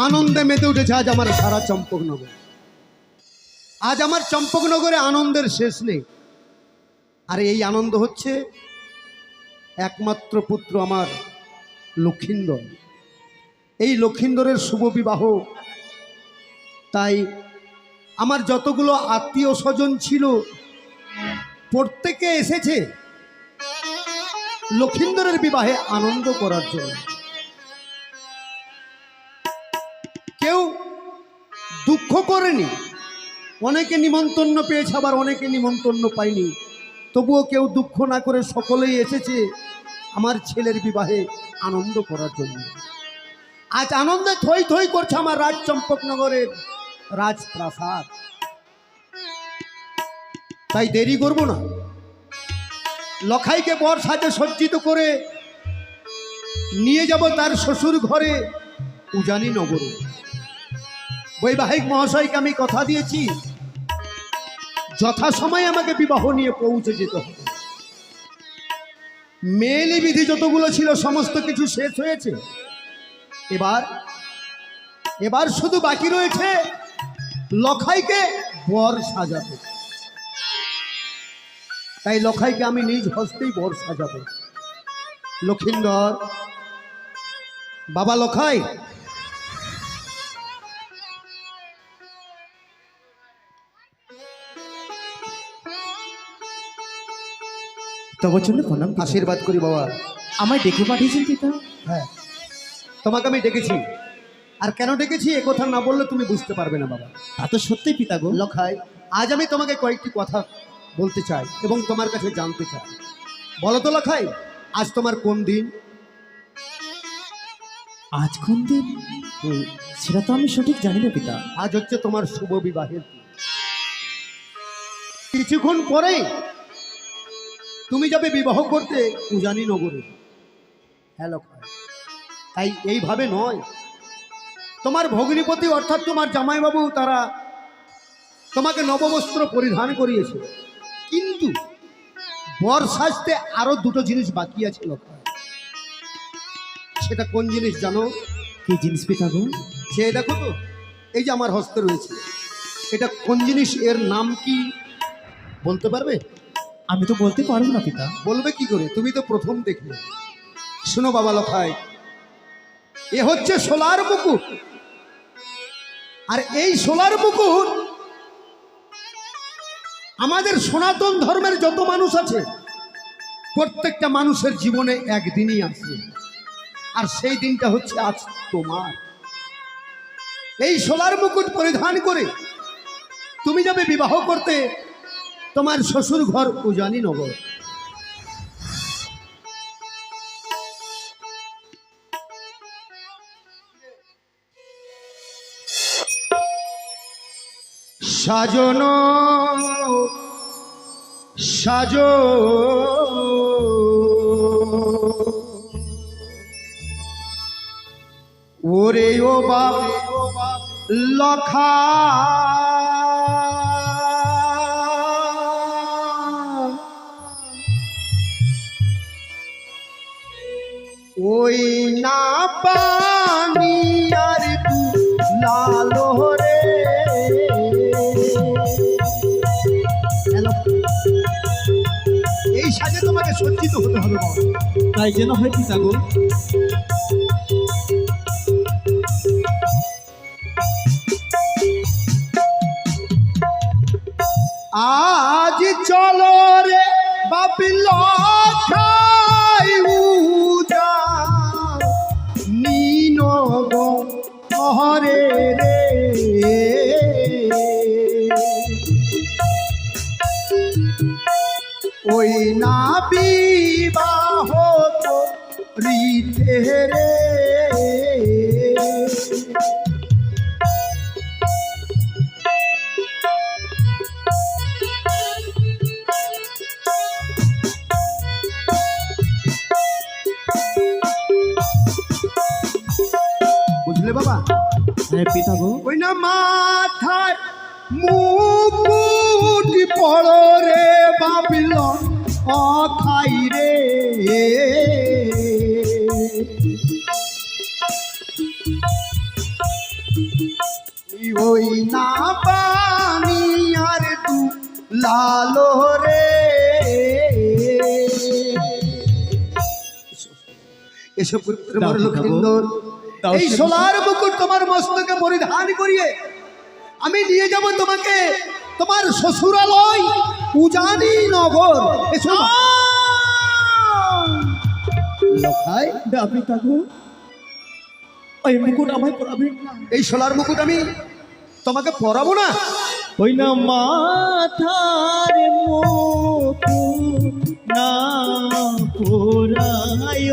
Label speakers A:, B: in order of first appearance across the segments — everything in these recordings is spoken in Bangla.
A: আনন্দে মেতে উঠেছে আজ আমার সারা চম্পকনগর। আজ আমার চম্পকনগরে আনন্দের শেষ নেই। আর এই আনন্দ হচ্ছে একমাত্র পুত্র আমার লক্ষিন্দর, এই লক্ষিন্দরের শুভ বিবাহ। তাই আমার যতগুলো আত্মীয় স্বজন ছিল প্রত্যেকে এসেছে লক্ষিন্দরের বিবাহে আনন্দ করার জন্য। কেউ দুঃখ করেনি, অনেকে নিমন্ত্রণ পেয়েছে, আবার অনেকে নিমন্ত্রণ পায়নি। তবুও কেউ দুঃখ না করে সকলেই এসেছে আমার ছেলের বিবাহে আনন্দ করার জন্য। আজ আনন্দে থই থই করছে আমার রাজ চম্পকনগরের রাজপ্রাসাদ। তাই দেরি করব না, লখাইকে বর সাজে সজ্জিত করে নিয়ে যাব তার শ্বশুর ঘরে উজানি নগরে। বৈবাহিক মহাশয়কে আমি কথা দিয়েছি যথাসময়ে আমাকে বিবাহ নিয়ে পৌঁছে যেতে হবে। মেয়েলি বিধি যতগুলো ছিল সমস্ত কিছু শেষ হয়েছে। এবার শুধু বাকি রয়েছে লখাইকে বর সাজাতে। তাই লখাইকে আমি নিজ হস্তেই বর সাজাবো। লক্ষিন্দর, বাবা লখাই,
B: তবে চলে প্রণাম।
A: আশীর্বাদ করি বাবা।
B: আমায় ডেকে পাঠিয়েছেন পিতা?
A: হ্যাঁ, তোমাকে আমি ডেকেছি। আর কেন ডেকেছি এ কথা না বললে তুমি বুঝতে পারবে না বাবা।
B: তা তো সত্যি পিতা গো।
A: লখাই, আজ আমি তোমাকে কয়েকটি কথা বলতে চাই এবং তোমার কাছে জানতে চাই। বলো তো লখাই, আজ তোমার কোন দিন?
B: আজ কোন দিন সেটা তো আমি সঠিক জানি না পিতা।
A: আজ হচ্ছে তোমার শুভ বিবাহের দিন। কিছুক্ষণ পরেই তুমি যাবে বিবাহ করতে উজানি নগরে। হ্যাঁ লখাই, তাই এইভাবে নয়। তোমার ভগ্নিপতি অর্থাৎ তোমার জামাইবাবু তারা তোমাকে নববস্ত্র পরিধান করিয়েছে, কিন্তু বর সাজতে আরো দুটো জিনিস বাকি আছে লখাই। সেটা কোন জিনিস জানো?
B: কি জিনিস পিতা গো?
A: সে দেখো তো, এই যে আমার হস্তে রয়েছে, এটা কোন জিনিস, এর নাম কি বলতে পারবে?
B: আমি তো বলতে পারবো না পিতা।
A: বলবে কি করে? তুমি তো প্রথম দেখলে। শোনো বাবা লখাই, এ হচ্ছে সোলার মুকুট। আর এই সোলার মুকুট আমাদের সনাতন ধর্মের যত মানুষ আছে প্রত্যেকটা মানুষের জীবনে একদিনই আসে, আর সেই দিনটা হচ্ছে আজ তোমার। এই সোলার মুকুট পরিধান করে তুমি যাবে বিবাহ করতে তোমার শ্বশুর ঘর উজানি নগর। সাজন সাজো ওরে ও বাপ লখা, ওই না পানি আর তু লালো রে। এই সাজে তোমাকে সজ্জিত হতে হবে বাবা।
B: তাই যেন হয় পিতা গো।
A: আজ চলো রে বাপি লখাই উজানি নগরে রে। ওই না বিবাহ করিতে রে। বুঝলে বাবা?
B: হ্যাঁ পিতা গো।
A: ওই না মাথায় মুকুট পড়ো রে বাবিল অখাই রে। না পানি আর তু লালো রে। এসো পুত্র মোর লক্ষিন্দর, এই সোলার মুকুট তোমার মস্তকে পরিধান করিয়ে আমি নিয়ে যাব তোমাকে তোমার শ্বশুরালয় উজানি নগর। এসো লখাই,
B: আপনি থাকো, ওই মুকুট আমায় পরাবেন না।
A: এই সোলার মুকুট আমি তোমাকে পরাবো না।
B: ওই না মাথার মুকুট না পরায়,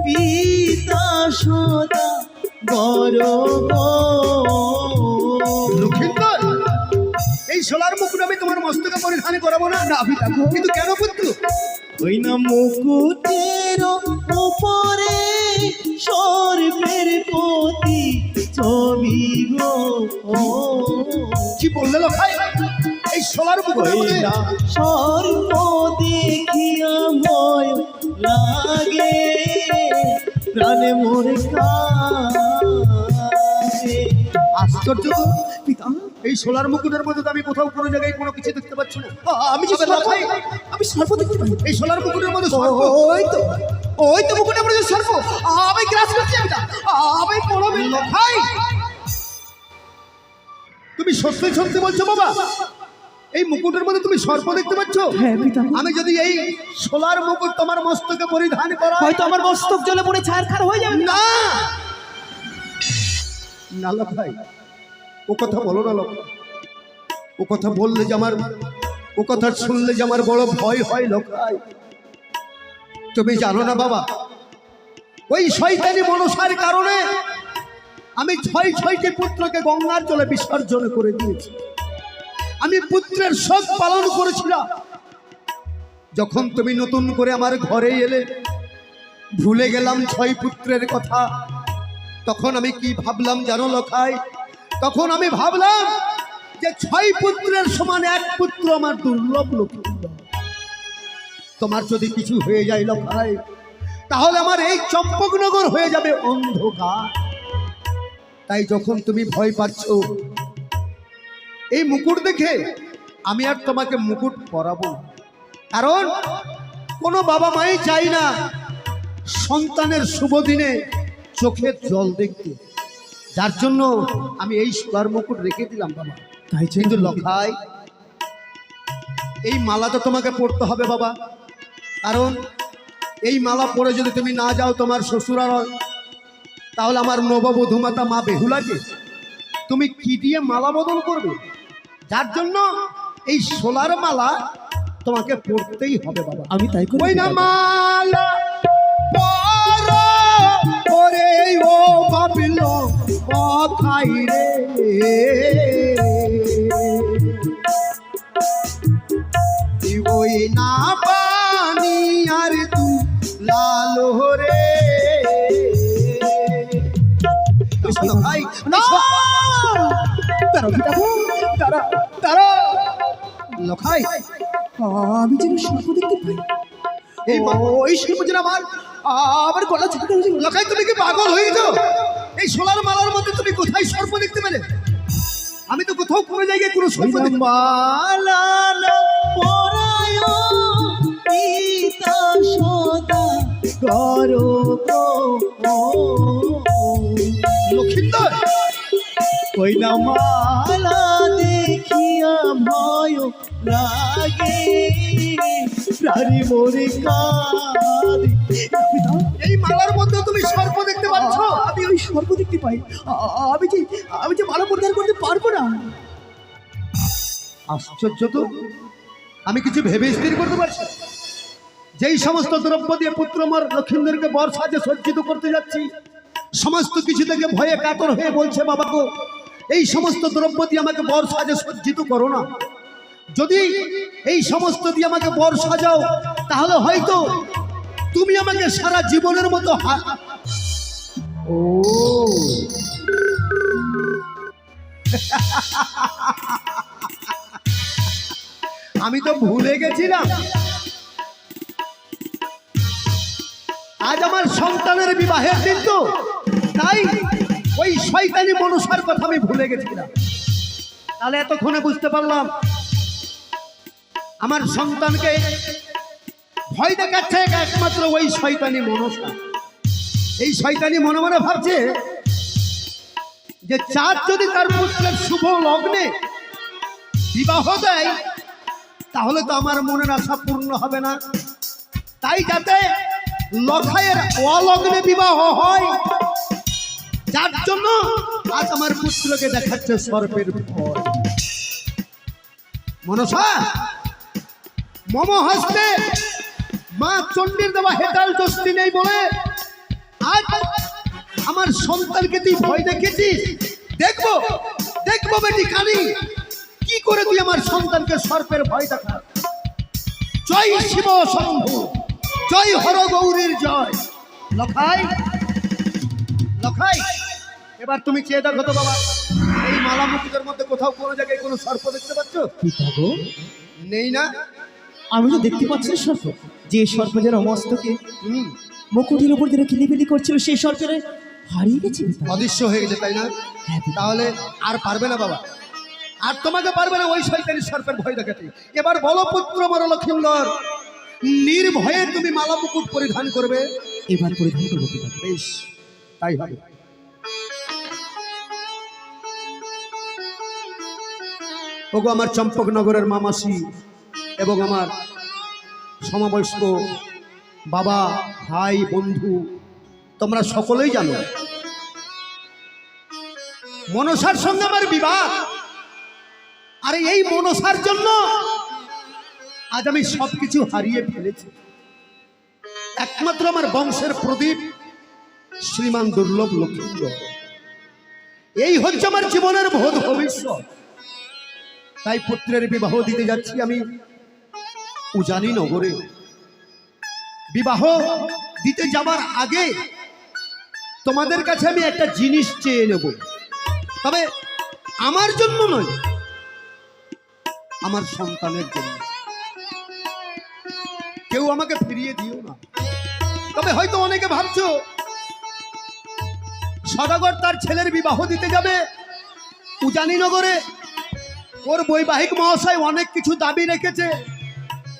B: পিতা সদা গর্ব।
A: লক্ষিন্দর, এই সোলার মুকুট আমি তোমার মস্তকে পরিধান করাবো না। আমি থাকবো, কিন্তু কেন পুত্র?
B: ওই না মুকুটের উপরে সর্বের প্রতি ছবি গো।
A: কি বললে লখাই? এই সোলার মুকুট
B: ওই না সর্ব দেখিয়া ভয় লাগে, প্রাণে মোরে কাঁদে।
A: আশ্চর্য তো,
B: পিতা,
A: এই সোলার মুকুটের মধ্যে তো আমি কোথাও কোনো জায়গায় কোনো কিছু দেখতে পাচ্ছি না।
B: আমি যে সর্প, আমি সর্প দেখতে পাই।
A: এই সোলার মুকুটের মধ্যে সর্প।
B: ওই তো মুকুটের মধ্যে সর্প। আমি গ্রাস করছি, আমি পড়বে।
A: লখাই, তুমি সত্যি সত্যি বলছো বাবা? এই মুকুটের মধ্যে তুমি সর্প দেখতে পাচ্ছ?
B: হ্যাঁ পিতা।
A: আমি যদি এই সোলার মুকুট তোমার মস্তকে পরিধান করা,
B: হয়তো আমার মস্তক জলে পড়ে ছারখার হয়ে যাবে।
A: না না লখাই, ও কথা বলো না লখাই। ও কথা বললে যে আমার, ও কথা শুনলে যে আমার বড় ভয় হয় লখাই। তুমি জানো না বাবা, ওই শয়তানি মনসার কারণে আমি ছয়টি পুত্রকে গঙ্গার জলে বিসর্জন করে দিয়েছি। আমি পুত্রের শোক পালন করেছিলাম। যখন তুমি নতুন করে আমার ঘরে এলে, ভুলে গেলাম 6 পুত্রের কথা। তখন আমি কি ভাবলাম জানো লখাই? তখন আমি ভাবলাম যে 6 পুত্রের সমান এক পুত্র আমার দুর্লভ লক্ষিন্দর। তোমার যদি কিছু হয়ে যায় লখাই, তাহলে আমার এই চম্পকনগর হয়ে যাবে অন্ধকার। তাই যখন তুমি ভয় পাচ্ছ এই মুকুট দেখে, আমি আর তোমাকে মুকুট পরাবো না। কারণ কোনো বাবা মাই চাই না সন্তানের শুভ দিনে চোখের জল দেখতে। যার জন্য আমি এই সোলার মুকুট রেখে দিলাম বাবা।
B: তাই
A: কিন্তু লখাই, এই মালা তো তোমাকে পড়তে হবে বাবা। কারণ এই মালা পরে যদি তুমি না যাও তোমার শ্বশুরালয়, তাহলে আমার নববধূ মাতা মা বেহুলাকে তুমি কি দিয়ে মালা বদল করবে? যার জন্য এই সোলার মালা তোমাকে পড়তেই হবে বাবা।
B: আমি তাই করি।
A: ওই না মালা পরো ওরে ও বাবিল ও খাই রে, ওই না পানি আর তু লালো রে। ভাই লখাই,
B: আমি যেন সর্প দেখতে পাই।
A: এই শিল্প যেন আমার গলা ছেড়ে হয়েছে। লখাই, তুমি কি পাগল হয়ে গেছো? এই সোলার মালার মধ্যে তুমি কোথায় সর্প দেখতে পেলে? আমি তো কোথাও কোনো জায়গায় কোনো সর্প দেখতে
B: মালা না পরায়, পিতা সদা গর্ব।
A: লক্ষিন্দর,
B: ওই না মালা দেখিয়া ভয় লাগে, প্রাণী মোরে কাঁদে।
A: এই মালার মধ্যে তুমি সর্প দেখতে পাচ্ছ?
B: আমি ওই সর্প দেখতে পাই। আমি যে মালা পরিধান করতে পারবো না।
A: আশ্চর্য তো, আমি কিছু ভেবে স্থির করতে পারছি। যেই সমস্ত দ্রব্য দিয়ে পুত্র আমার লক্ষিন্দরকে বর সাজে সজ্জিত করতে যাচ্ছি, সমস্ত কিছু থেকে ভয়ে কাতর হয়ে বলছে বাবা গো, এই সমস্ত দ্রব্য দিয়ে আমাকে বর সাজে সজ্জিত করো না। যদি এই সমস্ত দিয়ে আমাকে বর সাজাও, তাহলে হয়তো তুমি আমাকে সারা জীবনের মতো ও আমি তো ভুলে গেছিলাম, আজ আমার সন্তানের বিবাহের দিন। তো তাই ওই শয়তানি মনসার কথা আমি ভুলে গেছিলাম। তাহলে এতক্ষণে বুঝতে পারলাম আমার সন্তানকে ভয় দেখাচ্ছে একমাত্র ওই শয়তানি মনসা। এই শয়তানি মনে মনে ভাবছে যে চাঁদ যদি তার পুত্রের শুভ লগ্নে বিবাহ দেয় তাহলে তো আমার মনের আশা পূর্ণ হবে না, তাই যাতে লখাইয়ের অলগ্নে বিবাহ হয়, যার জন্য আজ আমার পুত্রকে দেখাচ্ছে সর্পের ভয়। মনসা মম হস্তে মা চণ্ডীর দেওয়া হেতাল দোষটি নেই বলে আজ আমার সন্তানকে তুই ভয় দেখেছিস। দেখবো দেখবো বেটি কানি কি করে তুই আমার সন্তানকে সর্পের ভয় দেখা। জয় শিব শম্ভু, জয় হর গৌরীর জয়। লখাই লখাই এবার তুমি চেয়ে দেখো তো বাবা, এই মালা মুকুটের মধ্যে কোথাও কোনো জায়গায় কোনো সর্প দেখতে পাচ্ছ?
B: পিতাগো,
A: নেই না?
B: আমি তো দেখতে পাচ্ছি না সর্প। যে সর্প যেন মস্তকে মুকুটের উপর যেন কিলিবিলি করছিল, সেই সর্পের হারিয়ে গেছে পিতা।
A: অদৃশ্য হয়ে গেছে তাই না?
B: হ্যাঁ পিতা।
A: তাহলে আর পারবে না বাবা, আর তোমাকে পারবে না ওই শয়তানি সর্পের ভয় দেখাতে। এবার বলো পুত্র মর লক্ষিন্দর, নির্ভয়ে তুমি মালা মুকুট পরিধান করবে?
B: এবার পরিধান করবো পিতা।
A: বেশ, তাই হবে। ওগো আমার চম্পকনগরের মামাসি এবং আমার সমবয়স্ক বাবা, ভাই, বন্ধু, তোমরা সকলেই জানো মনসার সঙ্গে আমার বিবাহ। আর এই মনসার জন্য আজ আমি সবকিছু হারিয়ে ফেলেছি। একমাত্র আমার বংশের প্রদীপ শ্রীমান দুর্লভ লক্ষিন্দ্র, এই হচ্ছে আমার জীবনের বোধ ভবিষ্যৎ। তাই পুত্রের বিবাহ দিতে যাচ্ছি আমি উজানি নগরে। বিবাহ দিতে যাবার আগে তোমাদের কাছে আমি একটা জিনিস চেয়ে নেব, তবে আমার জন্য নয়, আমার সন্তানের জন্য। কেউ আমাকে ফিরিয়ে দিও না। তবে হয়তো অনেকে ভাবছো সদাগর তার ছেলের বিবাহ দিতে যাবে উজানিনগরে, ওর বৈবাহিক মহাশয় অনেক কিছু দাবি রেখেছে,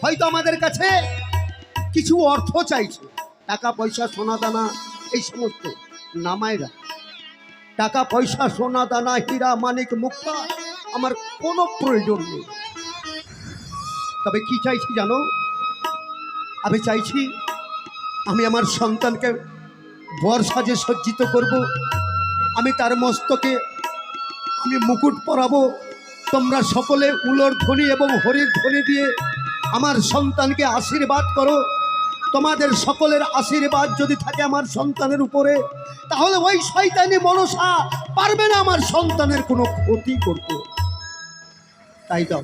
A: হয়তো আমাদের কাছে কিছু অর্থ চাইছে, টাকা পয়সা সোনা দানা এই সমস্ত নামায়রা। টাকা পয়সা সোনা দানা হীরা মানিক মুক্তা আমার কোনো প্রয়োজন নেই। তবে কি চাইছি জানো? আমি চাইছি আমি আমার সন্তানকে বর সাজে সজ্জিত করব, আমি তার মস্তকে আমি মুকুট পরাবো। তোমরা সকলে উলোর ধ্বনি এবং হরির ধ্বনি দিয়ে আমার সন্তানকে আশীর্বাদ করো। তোমাদের সকলের আশীর্বাদ যদি থাকে আমার সন্তানের উপরে, তাহলে ওই শয়তানি মনসা পারবে না আমার সন্তানের কোনো ক্ষতি করতে। তাই দাও,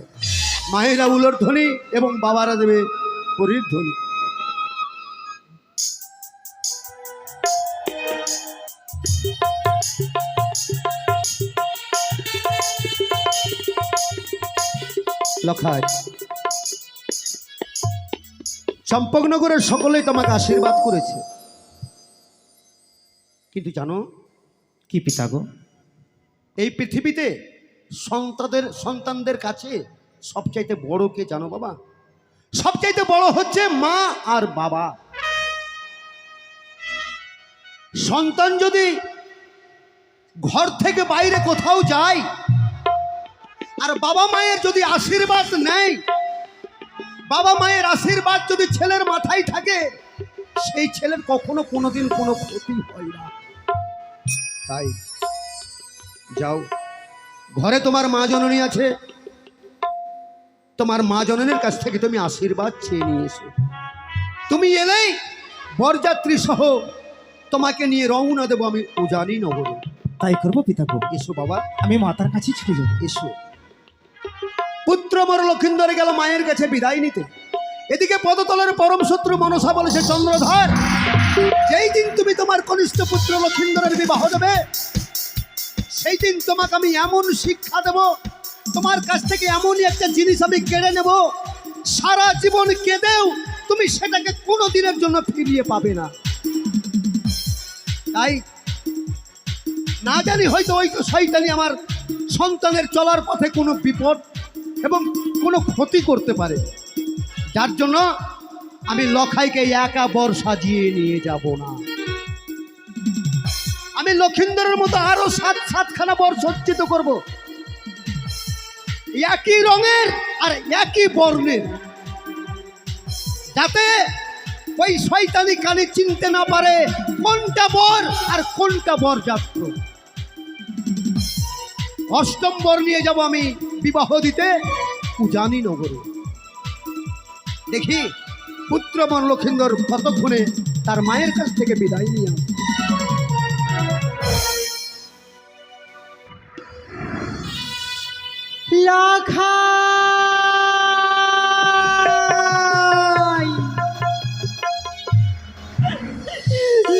A: মায়েরা উলোর ধ্বনি এবং বাবারা দেবে হরির ধ্বনি। লখাই চম্পকনগরের সকলেই তোমাকে আশীর্বাদ করেছে, কিন্তু জানো
B: কি পিতাগো?
A: এই পৃথিবীতে সন্তানদের কাছে সবচাইতে বড় কে জানো বাবা? সবচাইতে বড় হচ্ছে মা আর বাবা। সন্তান যদি ঘর থেকে বাইরে কোথাও যায় আর বাবা মায়ের যদি আশীর্বাদ নেয়, বাবা মায়ের আশীর্বাদ যদি ছেলের মাথায় থাকে, সেই ছেলের কখনো কোনোদিন কোনো ক্ষতি হয় না। তাই যাও, ঘরে তোমার মা জননী আছে, তোমার মা জননীর কাছ থেকে তুমি আশীর্বাদ চেয়ে নিয়ে এসো। তুমি এলেই বরযাত্রী সহ তোমাকে নিয়ে রওনা দেবো আমি উজানি নগরে।
B: তাই করবো পিতাগো।
A: এসো বাবা,
B: আমি মাতার কাছে ছুটে যাবো।
A: এসো। পুত্র মর লক্ষিন্দরে গেল মায়ের কাছে বিদায় নিতে। এদিকে পদতলের পরম শত্রু মনসা বলেছে চন্দ্রধর, যেই দিন তুমি তোমার কনিষ্ঠ পুত্র লক্ষিন্দরের বিবাহ দেবে, সেই দিন তোমাকে আমি এমন শিক্ষা দেব, তোমার কাছ থেকে এমনই একটা জিনিস আমি কেড়ে নেব, সারা জীবন কেঁদেও তুমি সেটাকে কোনো দিনের জন্য ফিরিয়ে পাবে না। তাই না জানি হয়তো ওই তো শয়তানি আমার সন্তানের চলার পথে কোনো বিপদ এবং কোনো ক্ষতি করতে পারে, যার জন্য আমি লখাইকে একা বর সাজিয়ে নিয়ে যাব না। আমি লক্ষিন্দরের মতো আরো সাতখানা বর সজ্জিত করব, একই রঙের আর একই বর্ণের, যাতে ওই শয়তানি কালি চিনতে না পারে কোনটা বর আর কোনটা বরযাত্র। অষ্টম বর নিয়ে যাব আমি বিবাহ দিতে উজানি নগরে। দেখি পুত্রবর লক্ষিন্দর কতক্ষণে তার মায়ের কাছ থেকে বিদায় নিয়ে আসে।
B: লখাই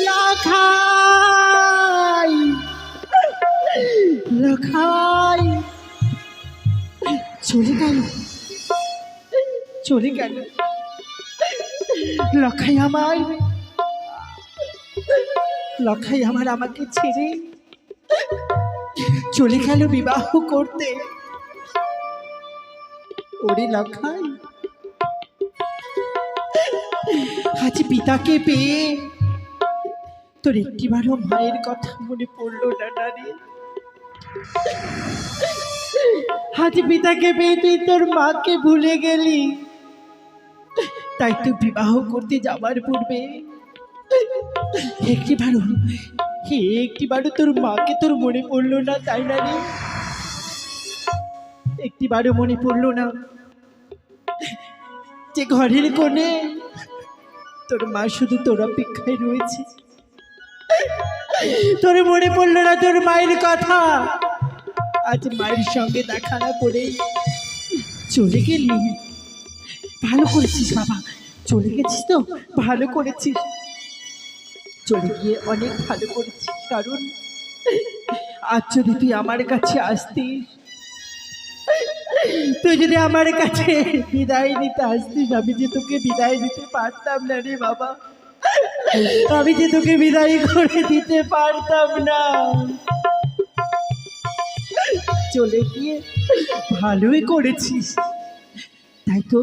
B: লখাই লখাই চলে গেল, চলে গেল লখাই আমার, লখাই আমার আমাকে ছেড়ে চলে গেল বিবাহ করতে। ওরে লখাই, আজ পিতাকে পেয়ে তোর একটিবারও মায়ের কথা মনে পড়লো না নারী। আজ পিতাকে পেয়ে তুই তোর মাকে ভুলে গেলি, তাই তুই বিবাহ করতে যাবার পূর্বে একটিবারও তোর মাকে তোর মনে পড়লো না, তাই না রে? একটিবারও মনে পড়লো না যে ঘরের কোণে তোর মা শুধু তোর অপেক্ষায় রয়েছে? তোর মনে পড়লো না তোর মায়ের কথা? আজ মায়ের সঙ্গে দেখা না করে চলে গেলি। ভালো করেছিস বাবা, চলে গেছিস তো ভালো করেছিস, চলে গিয়ে অনেক ভালো করেছিস। কারণ আজ যদি তুই আমার কাছে আসতিস, তুই যদি আমার কাছে বিদায় নিতে আসতিস, আমি যে তোকে বিদায় দিতে পারতাম না রে বাবা, আমি যে তোকে বিদায় করে দিতে পারতাম না। চলে গিয়ে ভালোই করেছিস। তাই তো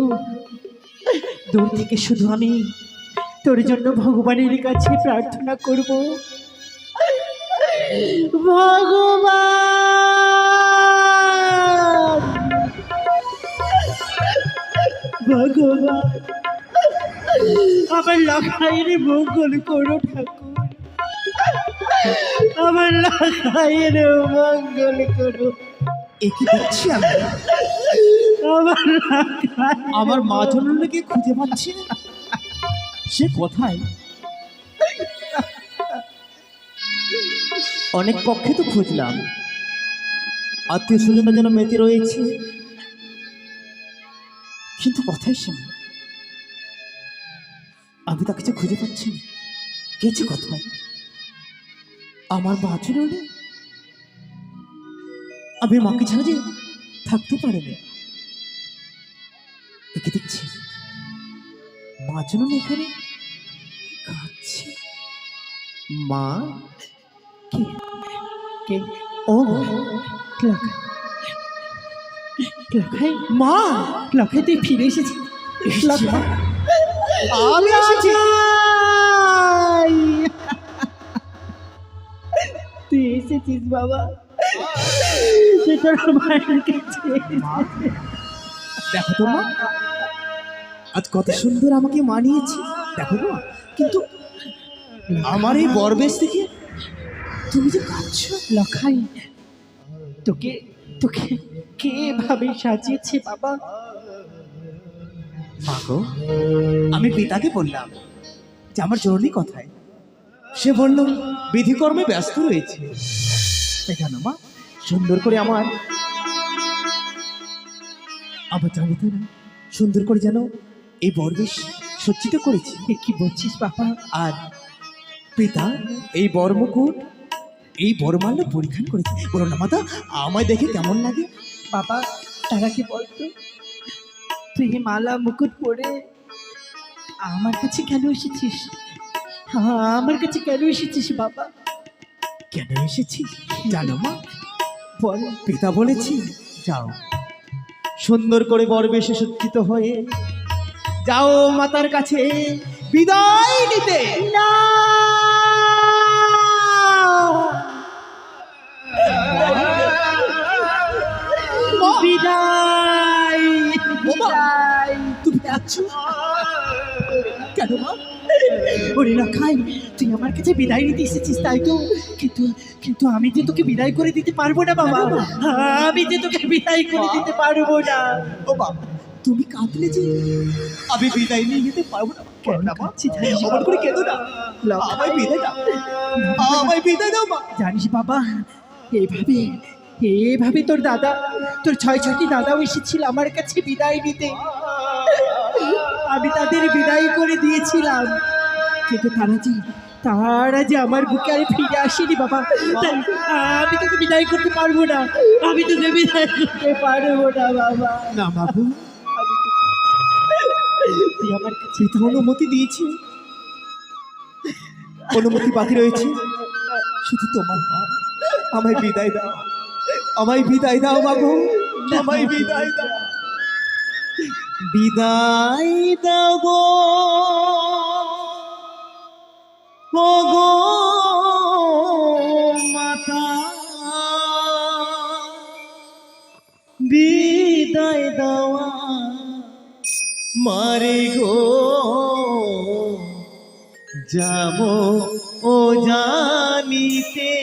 B: দূর থেকে শুধু আমি তোর জন্য ভগবানের কাছে প্রার্থনা করব, ভগবান ভগবান আমার লখাইয়ের মঙ্গল করো ঠাকুর, আমার লখাইয়ের মঙ্গল করো।
C: একে দেখছি আমি,
B: আমার
C: আমার মা জননীকে খুঁজে পাচ্ছি না, সে কোথায়? অনেক পক্ষে তো খুঁজলাম, আত্মীয় স্বজনরা যেন মেতে রয়েছে, কিন্তু কোথায় সে? আমি তাকে যে খুঁজে পাচ্ছি না, গেছে কোথায়? আমার মা জননী, আমি মাকে ছাড়া যে থাকতে পারি না। একে দেখছি মা জননী এখানে কাঁদছে। মা,
B: কে কে? ও লখাই,
C: মা,
B: লখাই তুই ফিরে এসেছিস? লখাই,
C: আমি এসেছি।
B: তুই এসেছিস বাবা, তুই তোর মায়ের কাছে।
C: দেখো তো মা, আজ কত সুন্দর আমাকে মানিয়েছি, দেখো মা। কিন্তু আমার এই বরবেশ থেকে তুমি যে কাঁদছো।
B: লখাই, তোকে তোকে কে ভাবে সাজিয়েছে বাবা?
C: মা গো, আমি পিতাকে বললাম যে আমার জরুরি কথায়, সে বলল বিধিকর্মে ব্যস্ত রয়েছে। তাই জানো মা, সুন্দর করে আমার জানতে না, সুন্দর করে যেন এই বরবেশ সজ্জিত করেছি।
B: কি বলছিস বাবা?
C: আর পিতা এই বর্মকুট, এই বরমাল্য পরিধান করেছে। বলো না মাতা, আমায় দেখে কেমন লাগে?
B: বাবা তারা কি বলতো, তুই মালা মুকুট পরে আমার কাছে কেন এসেছিস? আমার কাছে কেন এসেছিস বাবা?
C: কেন এসেছি জানো মা?
B: বল।
C: পিতা বলেছি যাও সুন্দর করে বরবেশে সজ্জিত হয়ে যাও মাতার কাছে বিদায় নিতে।
B: না, বিদায় বিদায়।
C: তুমি কাঁদছো কেন মা?
B: ওরে না খাই, তুই আমার কাছে বিদায় নিতে এসেছিস তাই তো, কিন্তু কিন্তু আমি যে তোকে বিদায় করে দিতে পারবো না বাবা, আমি যে তোকে বিদায় করে দিতে পারবো না।
C: ও বাবা তুমি কাঁদলে যে আমি বিদায় নিয়ে যেতে পারবো না।
B: কেন
C: না মা,
B: কাঁদছিস জানিস
C: অমন করে কেঁদো না। আমায় বিদায় দাও, আমায় বিদায় দাও মা।
B: জানিস বাবা, এইভাবে এইভাবে তোর দাদা, তোর 6টি দাদাও এসেছিল আমার কাছে বিদায় নিতে, আমি তাদের বিদায় করে দিয়েছিলাম, কিন্তু তারা যে আমার বুকে আর ফিরে আসেনি বাবা, তাই আমি তোকে বিদায় করতে পারবো না, আমি তোকে বিদায় করতে পারবো না বাবা।
C: না বাবু,
B: তুই আমার কাছে
C: পিতা অনুমতি দিয়েছি, অনুমতি বাকি রয়েছে, শুধু তোমার মা। আমায় বিদায় দাও, আমায় বিদায় দাও বাবু, আমায় বিদায় দাও, বিদায় দাও গো ও গো মাতা, বিদায় দেওয়া মারে গো যাব ও জানিতে।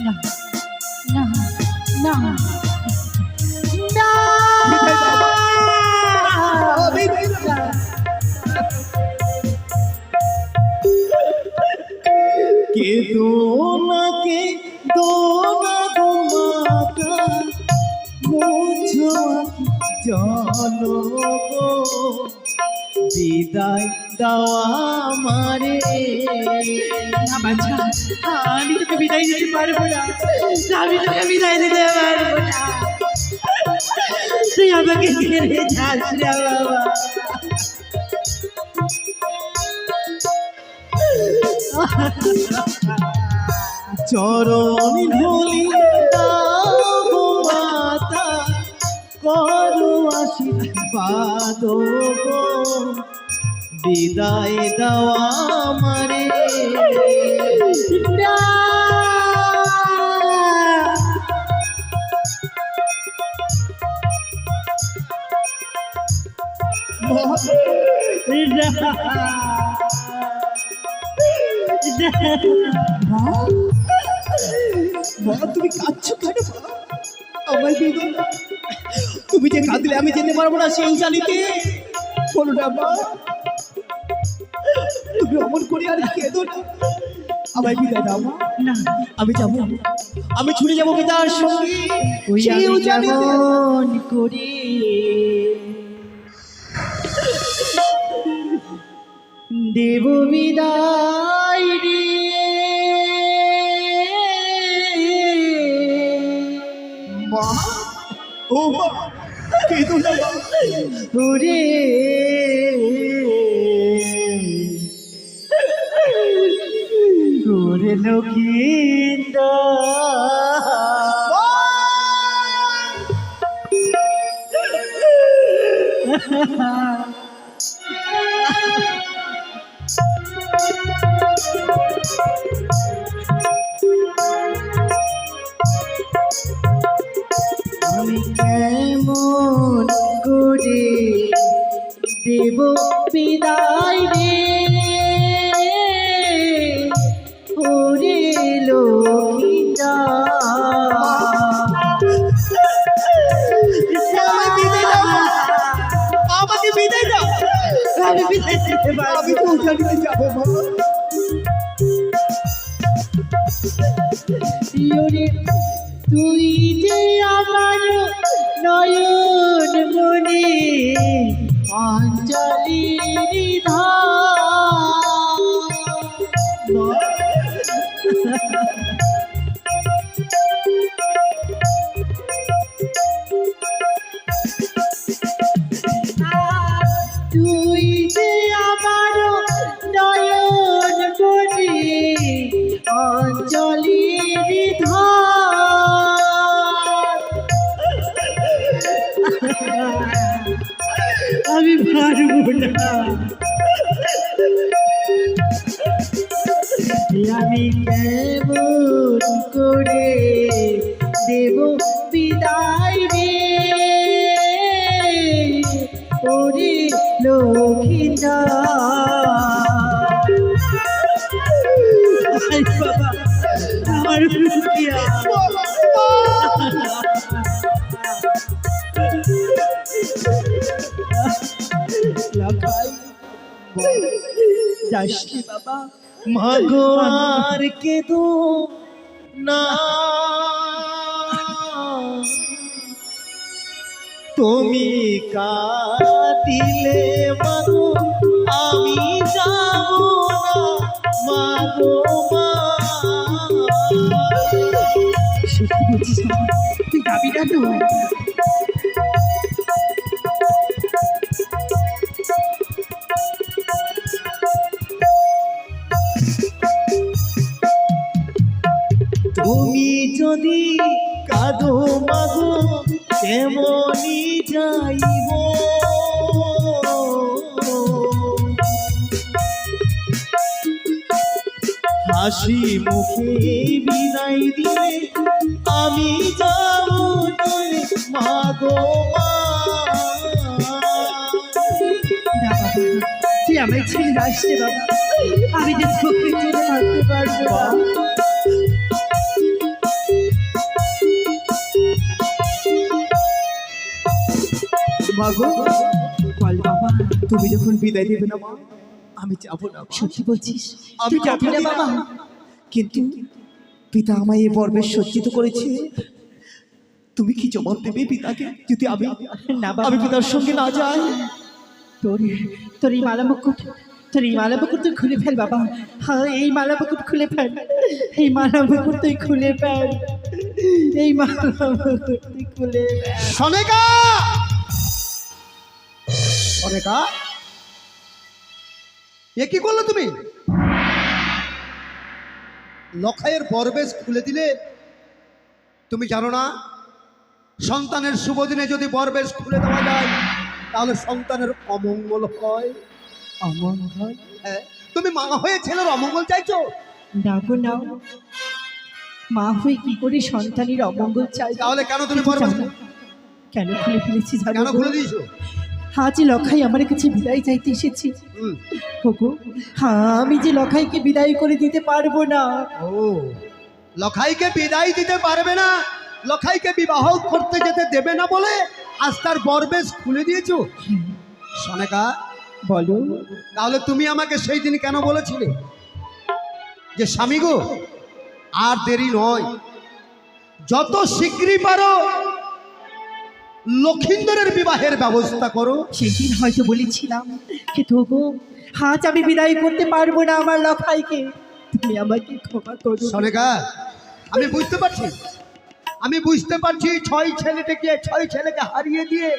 B: না না না না,
C: কে দোনা কে দোনা গো মাতা, মুছো জানো গো বিদায় দেওয়া মারে।
B: না বাছা, আমি তোকে বিদায় দিতে পারবো না, আমি তোকে বিদায় দিতে পারবো না, তুই আমাকে ছেড়ে যাস না বাবা।
C: চরণ ধুলি দাও মাতা, করো আশীর্বাদ গো বিদায় দেওয়া মারে।
B: না,
C: মা তুমি কাঁদছো কেন মা? আমায় বিদায় দাও। তুমি যে কাঁদলে আমি যেতে পারবো না সেই জানিতে বলো না মা, তুমি অমন করে আর কেঁদো না, আমায় বিদায় দাও মা।
B: না,
C: আমি যাবো, আমি ছুটে যাবো পিতার সঙ্গে
B: ওই
C: সেই
B: আমি
C: জানিতে।
B: যেমন করি দেব বিদায় রে,
C: মা ও মা কেঁদো না মা।
B: ওরে ওরে আমি কেমন করে দেব বিদায় রে, ওরে লক্ষ্মীটা
C: আমাকে বিদায় দাও,
B: আমি বিদায় দিতে পারবো
C: আমি তো জানিতে যাবো মা।
B: ওরে তুই যে আমার নয়ন মনে অঞ্জলির তুই যে আমার আমি পারবো না, আমি কেমন করে দেব বিদায় রে ওরে লক্ষ্মীটা। বাবা আমার রুকিয়া, লাফাই যাসনি বাবা।
C: মাগো আর কেঁদো না, তুমি কাঁদিলে মাগো আমি যাব না, মাগো মা।
B: সত্যি বলছিস বাবা, তুই যাবি না তো?
C: তুমি যদি কাঁদো মাগো কেমনই যাইব, হাসি মুখে বিদায় দিলে আমি যাব নয় মাগো মা।
B: না বাবা, তুই আমায় ছেড়ে যাস রে বাবা, আমি যে চোখে ছেড়ে থাকতে পারবো না।
C: মাগো
B: বল বাবা,
C: তুমি যখন বিদায় দেবে না মা, আমি যাব না।
B: সত্যি বলছিস?
C: আমি
B: তুই যাবি না বাবা?
C: কিন্তু পিতা আমায় এই পর্বে সজ্জিত করেছে, তুমি কি জবাব দেবে পিতাকে যদি আমি
B: না বাবা,
C: আমি পিতার সঙ্গে না যাই?
B: তোর তোর এই মালা মুকুট, তোর এই মালা মুকুট তুই খুলে ফেল বাবা। হ্যাঁ, এই মালা মুকুট খুলে ফেল, এই মালা মুকুট তুই খুলে ফেল, এই মালা মুকুট তুই খুলে ফেল।
A: সনেকা, সনেকা, এ কি করলে তুমি? লখাইয়ের বরবেশ খুলে দিলে। তুমি জানো না সন্তানের শুভ দিনে যদি বরবেশ খুলে দেওয়া যায় তাহলে সন্তানের অমঙ্গল হয়।
B: অমঙ্গল?
A: হ্যাঁ, তুমি মা হয়ে ছেলের অমঙ্গল চাইছো?
B: না গো না, মা হয়ে কি করে সন্তানের অমঙ্গল চাই?
A: তাহলে কেন তুমি বরবেশ
B: কেন খুলে ফেলেছি জানো?
A: কেন খুলে দিয়েছো?
B: আজ লখাই আমার কাছে বিদায় চাইতে এসেছি।
A: হুম।
B: ওগো, হ্যাঁ, আমি যে লখাইকে বিদায় করে দিতে পারবো না।
A: ও, লখাইকে বিদায় দিতে পারবে না, লখাইকে বিবাহ করতে যেতে দেবে না বলে আজ তার বরবেশ খুলে দিয়েছো? সনেকা,
B: বলো।
A: তাহলে তুমি আমাকে সেই দিন কেন বলেছিলে যে স্বামী গো আর দেরি নয়, যত শীঘ্রই পারো লক্ষিন্দরের বিবাহের ব্যবস্থা করো?
B: সেই দিন হয়তো বলেছিলাম, কিন্তু ওগো, আজ আমি বিদায় করতে পারবো না আমার লখাইকে, তুমি আমাকে ক্ষমা করো।
A: সনেকা, আমি বুঝতে পারছি, আমি বুঝতে পারছি, ছয় ছেলেকে হারিয়ে দিয়ে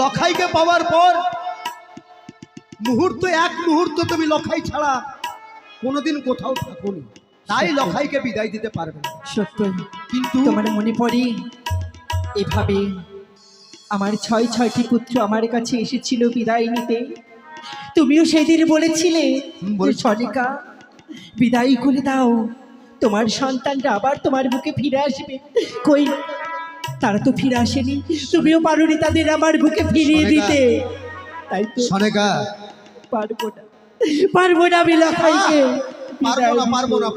A: লখাইকে পাওয়ার পর এক মুহূর্ত তুমি লখাই ছাড়া কোনোদিন কোথাও থাকোনি, তাই লখাইকে বিদায় দিতে পারবে না।
B: সত্যই,
A: কিন্তু
B: তোমার মনে পড়ে এভাবে আমার ছয়টি পুত্র আমার কাছে এসেছিল বিদায় নিতে, তুমিও সেদিন বলেছিলে
A: বলেছি।
B: সনিকা, বিদায় করে দাও, তোমার সন্তানরা আবার তোমার বুকে ফিরে আসবে। কই, তারা তো ফিরে আসেনি, তুমিও পারোনি তাদের আমার বুকে ফিরিয়ে
A: সনিকা,
B: দিতে। তাই তো
A: সনেকা,
B: পারবো না আমি লখাইকে
A: পারবো না।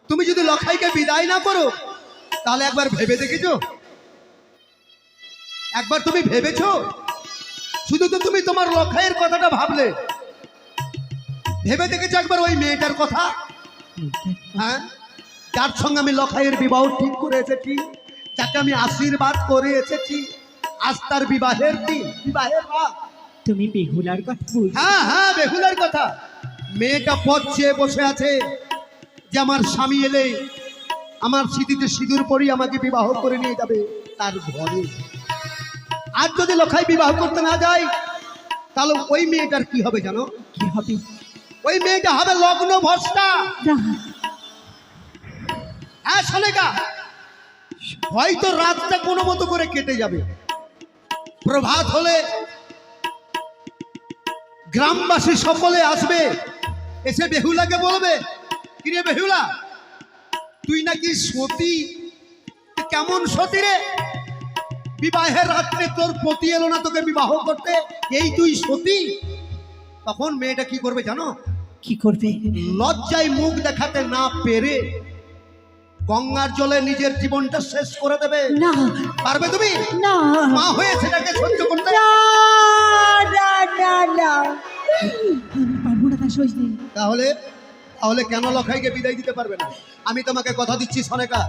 A: তুমি যদি লখাইকে বিদায় না করো তাহলে একবার ভেবে দেখেছো? একবার তুমি ভেবেছো? শুধু তো তুমি তোমার লখাইয়ের কথাটা ভাবলে, ভেবে দেখেছো একবার ওই মেয়েটার কথা? হ্যাঁ, যার সঙ্গে আমি লখাইয়ের বিবাহ ঠিক করে এসেছি, যাকে আমি আশীর্বাদ করে এসেছি, আজ তার বিবাহের দিন, বিবাহের রাত।
B: তুমি বেহুলার কথা বলছো?
A: হ্যাঁ, বেহুলার কথা। মেয়েটা পথ চেয়ে বসে আছে যে আমার স্বামী এলে আমার স্মৃতিতে সিঁদুর পরি আমাকে বিবাহ করে নিয়ে যাবে তার ঘরে। আর যদি লখাই বিবাহ করতে না যায় তাহলে ওই মেয়েটার কি হবে জানো?
B: কি হবে?
A: ওই মেয়েটা হবে লগ্ন ভ্রষ্টা।
B: না,
A: হ্যাঁ সনেকা, হয়তো রাতটা কোনো মতো করে কেটে যাবে, প্রভাত হলে গ্রামবাসী সকলে আসবে, এসে বেহুলাকে বলবে, কিরে বেহুলা, তুই নাকি সতী। কেমন সতী রে? বিবাহের রাত্রে তোর পতি এলো না তোকে বিবাহ করতে, এই তুই সতী? তখন মেয়েটা কি করবে জানো?
B: কি করবে?
A: লজ্জায় মুখ দেখাতে না পেরে গঙ্গার জলে নিজের জীবনটা শেষ করে দেবে।
B: না
A: পারবে তুমি?
B: না
A: মা হয়ে সেটাকে সহ্য করতে?
B: না না না না, আমি পারবো না তা সইতে।
A: তাহলে তাহলে কেন লখাইকে বিদায় দিতে পারবে না? আমি তোমাকে কথা দিচ্ছি সনেকা,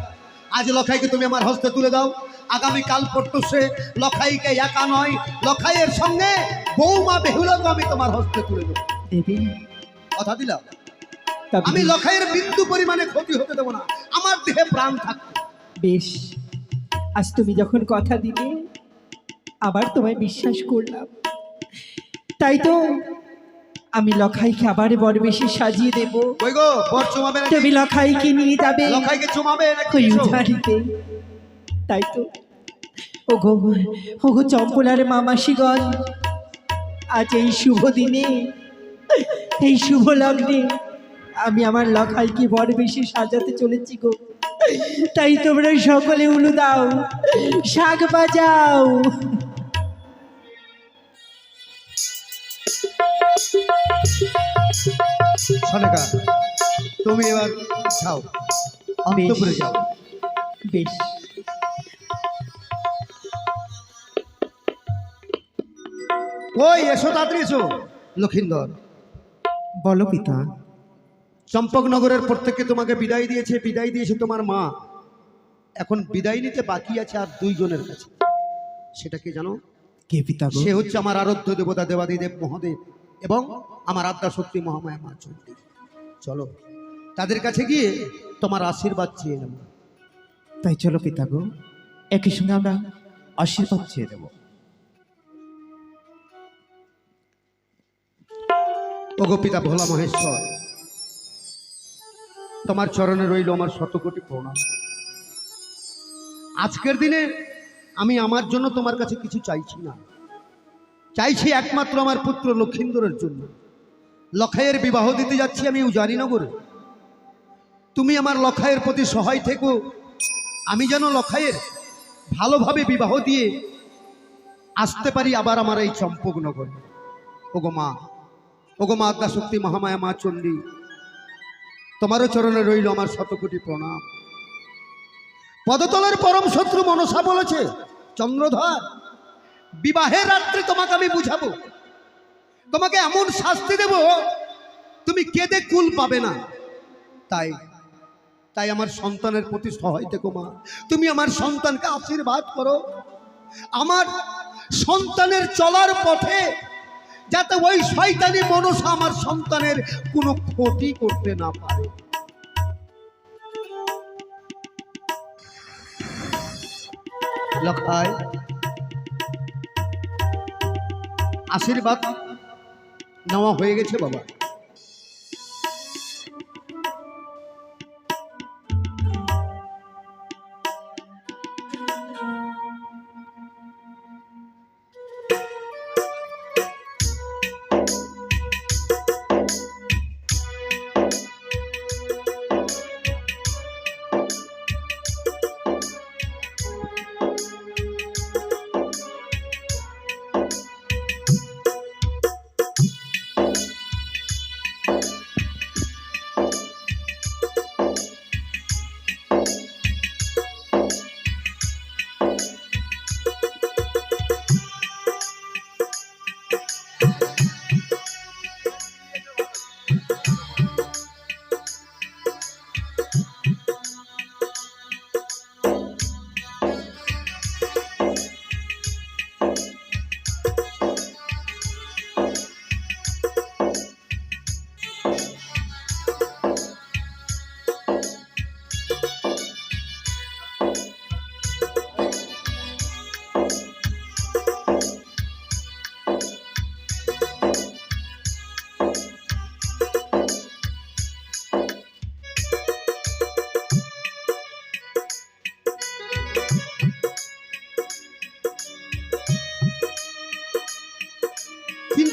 A: আজ লখাইকে তুমি আমার হস্তে তুলে দাও। আগামীকাল প্রত্যুষে লখাইকে একা নয়, লখাইয়ের সঙ্গে বৌমা বেহুলাকে আমি তোমার হস্তে তুলে দেবো।
B: দেবে?
A: কথা দিলাম।
B: তবে
A: আমি লখাইয়ের বিন্দু পরিমাণে ক্ষতি হতে দেবো না, আমার দেহে প্রাণ থাকবে।
B: বেশ, আজ তুমি যখন কথা দিলে আবার তোমায় বিশ্বাস করলাম, তাই তো আমি লখাইকে আবার বড় বেশি সাজিয়ে দেব।
A: কই গো, বর চুমাবে নাকি?
B: তুমি লখাইকে নিয়ে যাবে
A: লখাইকে চুমাবে নাকি?
B: ওই উঝাড়িতে। তাই তো ওগো ওগো চম্পলার মামাসিগণ, আজ এই শুভ দিনে, এই শুভ লগ্নে আমি আমার লখাইকে বড় বেশি সাজাতে চলেছি গো। তাই তোমরা সকলে উলু দাও, শাক বাজাও।
A: সনেকা, তুমি এবার যাও, অন্তপুরে যাও।
B: বেশ,
A: ওই এসো, তাড়াতাড়ি এসো। লক্ষিন্দর,
C: বলো পিতা।
A: চম্পকনগরের প্রত্যেককে তোমাকে বিদায় দিয়েছে তোমার মা। এখন বিদায় নিতে বাকি আছে আর দুইজনের কাছে। সেটা কি জানো?
C: কে পিতা গো?
A: সে হচ্ছে আমার আরাধ্য দেবতা দেবাদিদেব মহাদেব এবং আমার আদ্যা শক্তি মহামায়া মা চণ্ডী। চলো তাদের কাছে গিয়ে তোমার আশীর্বাদ চেয়ে নেব।
C: তাই চলো পিতা গো, একই সঙ্গে আমরা আশীর্বাদ চেয়ে দেব।
A: ওগো পিতা ভোলা মহেশ্বর, তোমার চরণে রইল আমার শতকোটি প্রণাম। আজকের দিনে আমি আমার জন্য তোমার কাছে কিছু চাইছি না, চাইছি একমাত্র আমার পুত্র লক্ষিন্দরের জন্য। লখাইয়ের বিবাহ দিতে যাচ্ছি আমি উজানিনগরে। তুমি আমার লখাইয়ের প্রতি সহায় থেকো, আমি যেন লখাইয়ের ভালোভাবে বিবাহ দিয়ে আসতে পারি আবার আমার এই চম্পকনগরে। ওগো মা, ওগো মা আদ্যা শক্তি মহামায়া মা চণ্ডী, তোমারও চরণে রইল আমার শতকোটি প্রণাম। পদতলের পরম শত্রু মনসা বলেছে, চন্দ্রধর, বিবাহের রাত্রে তোমাকে আমি বুঝাবো, তোমাকে এমন শাস্তি দেব তুমি কেঁদে কুল পাবে না। তাই তাই আমার সন্তানের প্রতি সহায় থেকো মা। তুমি আমার সন্তানকে আশীর্বাদ করো, আমার সন্তানের চলার পথে যাতে ওই শয়তানি মনসা আমার সন্তানের কোনো ক্ষতি করতে না পারে। লখাই, আশীর্বাদ নেওয়া হয়ে গেছে বাবা।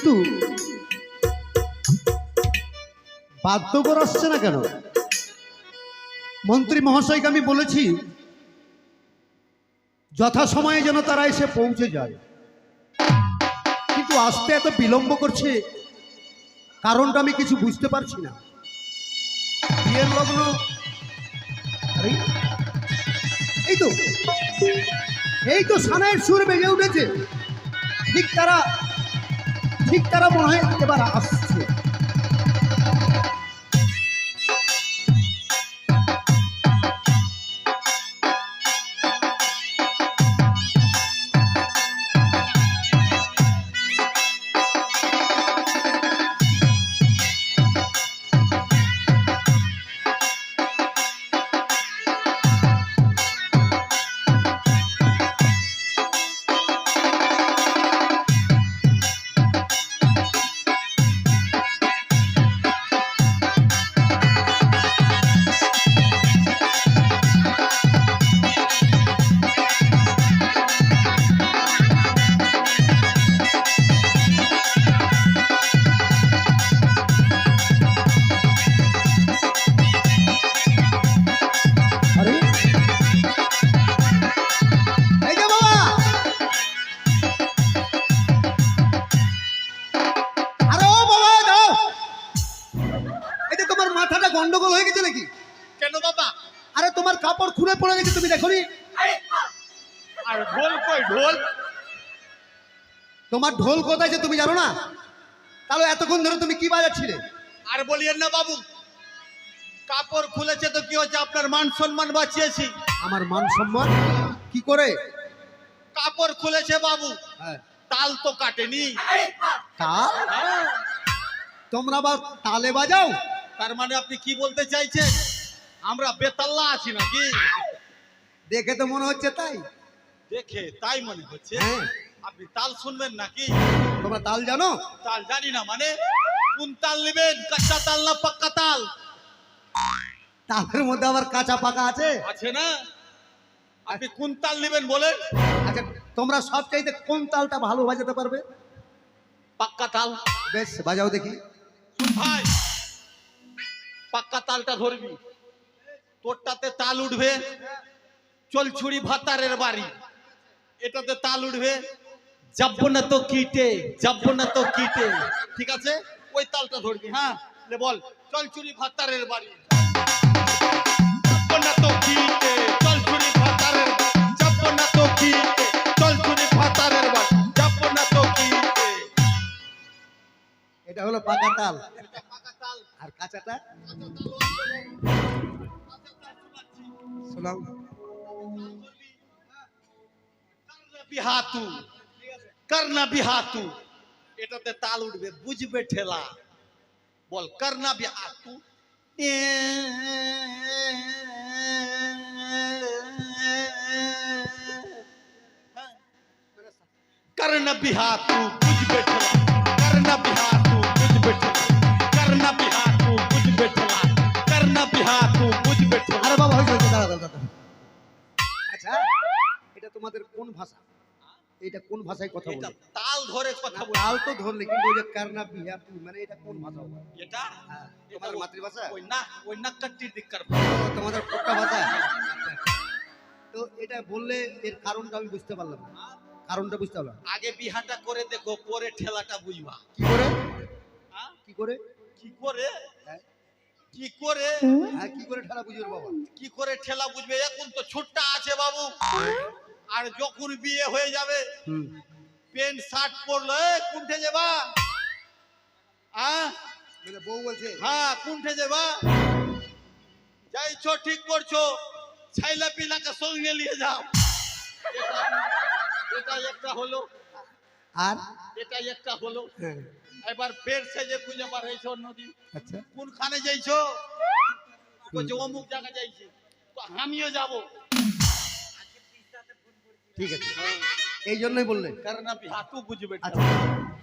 A: কিন্তু বাধ্য করে আসছে না কেন? মন্ত্রী মহাশয়কে আমি বলেছি যথাসময়ে যেন তারা এসে পৌঁছে যায়, কিন্তু আসতে এত বিলম্ব করছে, কারণটা আমি কিছু বুঝতে পারছি না। বিয়ের লগ্ন, আরে এই তো সানাইয়ের সুর বেজে উঠেছে। ঠিক তারা মনে হয় এবার আসছে। আরে এই যে বাবা, আরে ও বাবা দাও, এই যে তোমার মাথাটা গন্ডগোল হয়ে গেছে নাকি?
D: কেন বাবা?
A: আরে তোমার কাপড় খুলে পড়ে গেছে, তুমি দেখোনি?
D: আর ঢোল কই ঢোল?
A: তোমার ঢোল কোথায় যে তুমি জানো না? তাহলে এতক্ষণ ধরে তুমি কি বাজাচ্ছিলে?
D: আর বলিয়েন না বাবু, কাপড় খুলেছে তো কি হচ্ছে, আপনার মান সম্মান বাঁচিয়েছি।
A: আমার মান সম্মান কি করে?
D: কাপড় খুলেছে বাবু,
A: হ্যাঁ,
D: তাল তো কাটেনি।
A: তাল? তোমরা আবার তালে বাজাও?
D: তার মানে আপনি কি বলতে চাইছেন, আমরা বেতাল্লা আছি নাকি?
A: দেখে তো মনে হচ্ছে তাই।
D: দেখে তাই মনে হচ্ছে।
A: হ্যাঁ,
D: আপনি তাল শুনবেন নাকি?
A: তোমরা তাল জানো?
D: তাল জানি না মানে? কোন তাল নেবেন, কাঁচা তাল না পাক্কা তাল?
A: তালের মধ্যে আবার কাঁচা পাকা আছে।
D: আছে না? আপনি কোন তাল নেবেন বলেন?
A: আচ্ছা, তোমরা সব চাইতে কোন তালটা ভালো বাজাতে পারবে?
D: পাক্কা তাল।
A: বেশ, বাজাও দেখি।
D: ভাই, পাক্কা তালটা ধরবি, তোরটাতে তাল উঠবে চলছুড়ি ভাতারের বাড়ি, এটাতে তাল উঠবে যাবো না তো কিটে, যাবো না তো কিটে। ঠিক আছে, ওই তালটা ধরবি। হ্যাঁ, লে বল, চলছুড়ি ভাতারের বাড়ি, যাবো না তো কিটে, চলছুড়ি ভাতারের বাড়ি, যাবো না তো কিটে, চলছুড়ি ভাতারের বাড়ি, যাবো না তো কিটে।
A: এটা হলো পাকা তাল।
D: পাকা তাল।
A: আর কাঁচাটা শোনাও।
D: বিহাতু, করনা বিহাতু, এটাতে তাল উঠবে, বুঝবে ঠেলা। বল, করনা বিহাতু। করনা বিহাতু, বুঝবে ঠেলা, করনা বিহাতু, বুঝবে ঠেলা, করনা বিহাতু, বুঝবে ঠেলা, করনা বিহাতু, বুঝবে ঠেলা।
A: আরে বাবা, হয়েছে, দাঁড়া। আচ্ছা, এটা তোমাদের কোন ভাষা? এটা কোন ভাষায় কথা
D: এটা
A: বলে?
D: তাল ধরে কথা বলি।
A: তাল তো ধরলে, কিন্তু ওই যে কারনা বিহা মানে এটা কোন ভাষা হবে?
D: এটা
A: হ্যাঁ, তোমাদের মাতৃভাষা?
D: ওই নাক্কাটির দিককার।
A: তোমাদের কোনটা ভাষা? তো এটা বললে এর কারণটা আমি বুঝতে পারলাম না। কারণটা বুঝতে পারলাম
D: আগে বিহাটা করে দেখো, পরে ঠেলাটা বুঝবা।
A: কি করে?
D: হ্যাঁ?
A: কি করে?
D: কি করে?
A: হ্যাঁ,
D: কি করে?
A: হ্যাঁ, কি করে ঠেলা বুঝবে বাবা?
D: কি করে ঠেলা বুঝবে? এখন তো ছোট্টা আছে বাবু, আর যখন বিয়ে হয়ে যাবে,
A: হুম,
D: প্যান্ট শার্ট পরলো, কুণ্ঠে যাবা?
A: মানে বউ বলছে
D: হ্যাঁ, কুণ্ঠে যাবা? যাইছো ঠিক করছো, ছাইলা পিলাকে সঙ্গে নিয়ে যাও। এটা একটা হলো,
A: আর
D: এটা একটা হলো।
A: হ্যাঁ,
D: এবার ফের সেজে খুঁজে বার হয়েছে অন্যদিন।
A: আচ্ছা,
D: কোনখানে যাইছো? বলছে অমুক জায়গা যাইছি। তো আমিও যাব।
A: ঠিক আছে, এই জন্যই বললে।
D: কারণ আপনি হাতু বুঝবে।
A: আচ্ছা,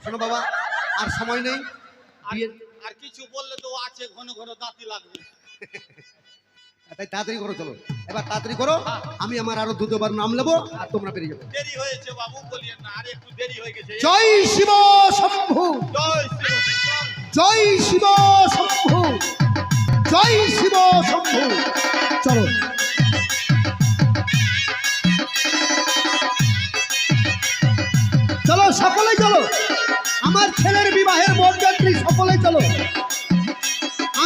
A: শোনো বাবা, আর সময় নেই। বিয়ের
D: আর কিছু বললে তো আছে, ঘন ঘন দাঁতি লাগবে।
A: তাই তাড়াতাড়ি করো, চলো এবার তাড়াতাড়ি করো। আমি আমার আরো দুবার নাম নেবো আর তোমরা বেরিয়ে যাবে।
D: দেরি হয়েছে বাবু, বলিয়েন না, আর একটু দেরি হয়ে গেছে।
A: জয় শিব শম্ভু,
D: জয় শিব, চল।
A: জয় শিব শম্ভু, জয় শিব শম্ভু। চলো চলো সকলে চলো, আমার ছেলের বিবাহের বরযাত্রী সকলে চলো,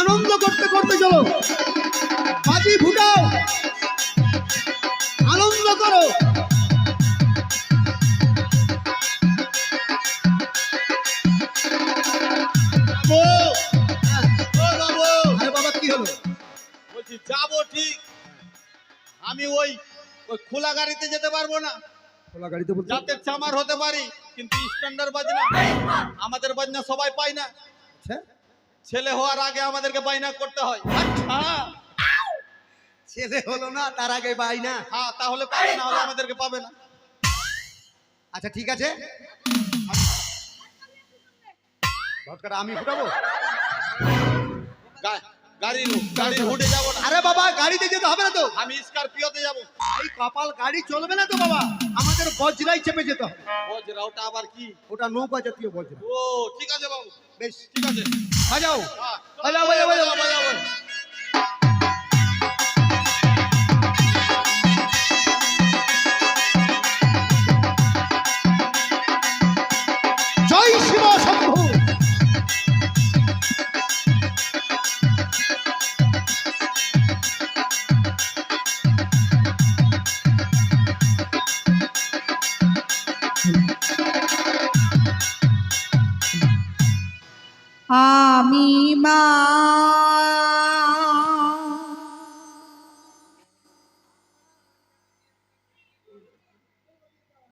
A: আনন্দ করতে করতে চলো, বাজি ফুটাও, আনন্দ করো।
D: বাবু, ও বাবু,
A: আরে বাবা কি হলো?
D: বলছি যাবো ঠিক, আমি ওই ওই খোলা গাড়িতে যেতে পারবো না।
A: খোলা গাড়িতে বলতে?
D: যাতে চামার হতে পারি, কিন্তু স্ট্যান্ডার্ড বাজনা আমাদের বাজনা সবাই পায় না।
A: আচ্ছা,
D: ছেলে হওয়ার আগে আমাদেরকে বায়না করতে হয়। হ্যাঁ
A: ছেলে হলো না তার আগে বাই না।
D: হ্যাঁ, তাহলে পাবে না, হলে আমাদেরকে পাবে না।
A: আচ্ছা ঠিক আছে, ভটকাটা আমি ফুটাবো।
D: গাড়ির হুডে যাবো না,
A: আরে বাবা গাড়িতে যেতে হবে না তো,
D: আমি স্করপিওতে যাবো।
A: এই কপাল গাড়ি চলবে না তো বাবা, আমাদের বজরাই চেপে যেতে হবে।
D: বজরা ওটা আবার কি?
A: ওটা নৌকা জাতীয় বজরা।
D: ও ঠিক আছে বাবু,
A: বেশ
D: ঠিক আছে।
A: বাজাও
D: হ্যাঁ,
A: বাজাও বাজাও বাজাও
D: বাজাও।
A: জয় শিব শম্ভু।
B: আমি মা